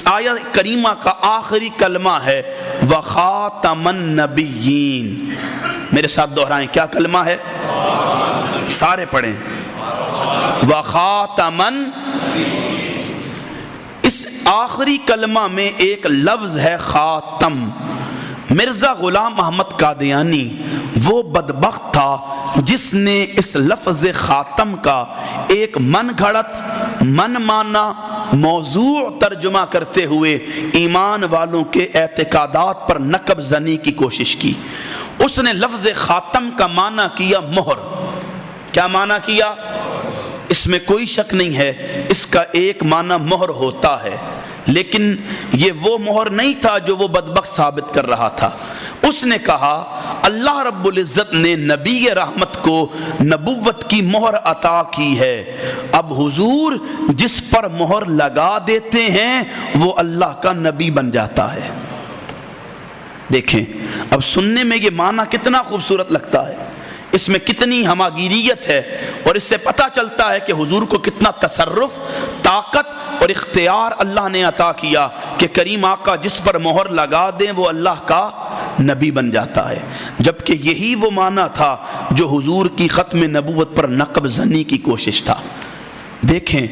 آیت کریمہ کا آخری کلمہ ہے وخاتم النبیین۔ میرے ساتھ دہرائیں، کیا کلمہ ہے؟ سارے پڑھیں، وخاتم۔ اس آخری کلمہ میں ایک لفظ ہے خاتم۔ مرزا غلام محمد قادیانی وہ بدبخت تھا جس نے اس لفظ خاتم کا ایک من گھڑت، من مانا موضوع ترجمہ کرتے ہوئے ایمان والوں کے اعتقادات پر نقب زنی کی کوشش کی۔ اس نے لفظ خاتم کا معنی کیا مہر۔ کیا معنی کیا؟ اس میں کوئی شک نہیں ہے، اس کا ایک معنی مہر ہوتا ہے، لیکن یہ وہ مہر نہیں تھا جو وہ بدبخت ثابت کر رہا تھا۔ اس نے کہا اللہ رب العزت نے نبی رحمت کو نبوت کی مہر عطا کی ہے، اب حضور جس پر مہر لگا دیتے ہیں وہ اللہ کا نبی بن جاتا ہے۔ دیکھیں اب سننے میں یہ معنی کتنا خوبصورت لگتا ہے، اس میں کتنی ہماگیریت ہے، اور اس سے پتہ چلتا ہے کہ حضور کو کتنا تصرف، طاقت اور اختیار اللہ نے عطا کیا کہ کریم آقا جس پر مہر لگا دیں وہ اللہ کا نبی بن جاتا ہے، جبکہ یہی وہ معنی تھا جو حضور کی ختم نبوت پر نقب زنی کی کوشش تھا۔ دیکھیں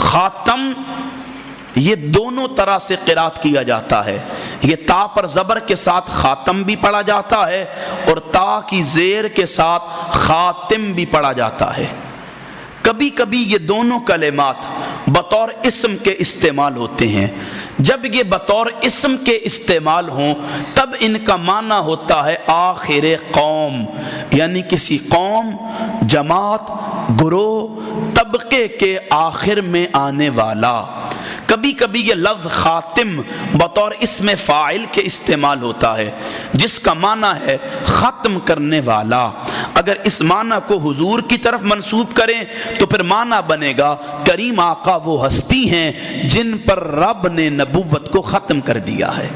خاتم یہ دونوں طرح سے قرات کیا جاتا ہے، یہ تا پر زبر کے ساتھ خاتم بھی پڑھا جاتا ہے اور تا کی زیر کے ساتھ خاتم بھی پڑھا جاتا ہے۔ کبھی کبھی یہ دونوں کلمات بطور اسم کے استعمال ہوتے ہیں، جب یہ بطور اسم کے استعمال ہوں تب ان کا معنی ہوتا ہے آخر قوم، یعنی کسی قوم، جماعت، گروہ، طبقے کے آخر میں آنے والا۔ کبھی کبھی یہ لفظ خاتم بطور اسم فاعل کے استعمال ہوتا ہے جس کا معنی ہے ختم کرنے والا۔ اگر اس معنی کو حضور کی طرف منسوب کریں تو پھر معنی بنے گا کریم آقا وہ ہستی ہیں جن پر رب نے نبوت کو ختم کر دیا ہے،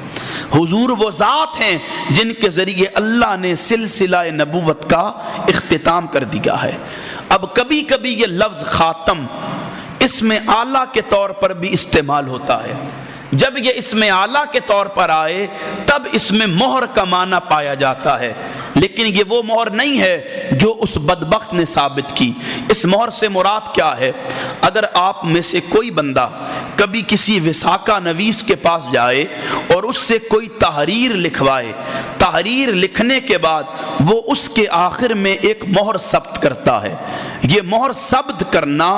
حضور وہ ذات ہیں جن کے ذریعے اللہ نے سلسلہ نبوت کا اختتام کر دیا ہے۔ اب کبھی کبھی یہ لفظ خاتم اسم اعلیٰ کے طور پر بھی استعمال ہوتا ہے، جب یہ اسم اعلیٰ کے طور پر آئے تب اس میں مہر کا معنی پایا جاتا ہے، لیکن یہ وہ مہر نہیں ہے جو اس بدبخت نے ثابت کی۔ اس مہر سے مراد کیا ہے؟ اگر آپ میں سے کوئی بندہ کبھی کسی وثاقہ نویس کے پاس جائے اور اس سے کوئی تحریر لکھوائے، تحریر لکھنے کے بعد وہ اس کے آخر میں ایک مہر ثبت کرتا ہے، یہ مہر ثبت کرنا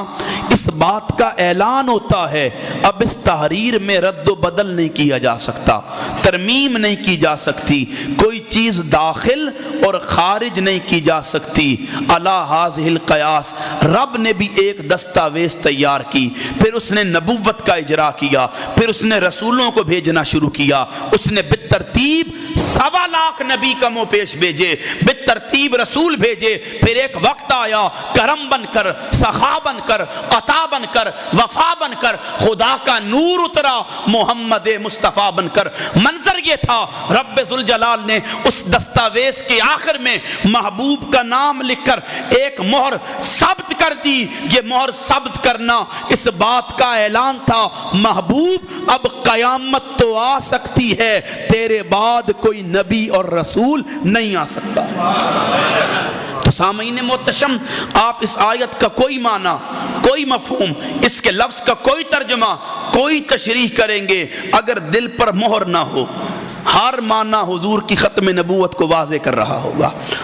اس بات کا اعلان ہوتا ہے اب اس تحریر میں رد و بدل نہیں کیا جا سکتا، ترمیم نہیں کی جا سکتی، کوئی چیز داخل اور خارج نہیں کی جا سکتی۔ علی ھذہ القیاس رب نے بھی ایک دستاویز تیار کی، پھر اس نے نبوت کا اجرا کیا، پھر اس نے رسولوں کو بھیجنا شروع کیا، اس نے بالترتیب 1.25 لاکھ نبی کا منہ پیش بھیجے، بالترتیب رسول بھیجے، پھر ایک وقت آیا کرم بن کر، سخا بن کر، عطا بن کر، وفا بن کر خدا کا نور اترا محمد مصطفیٰ بن کر۔ منظر یہ تھا رب ذوالجلال نے اس دستاویز کے آخر میں محبوب کا نام لکھ کر ایک مہر ثبت کر دی۔ یہ مہر ثبت کرنا اس بات کا اعلان تھا محبوب اب قیامت تو آ سکتی ہے، تیرے بعد کوئی نبی اور رسول نہیں آ سکتا۔ تو سامعین محتشم، آپ اس آیت کا کوئی معنی، کوئی مفہوم، اس کے لفظ کا کوئی ترجمہ، کوئی تشریح کریں گے اگر دل پر مہر نہ ہو، ہر معنی حضور کی ختم نبوت کو واضح کر رہا ہوگا۔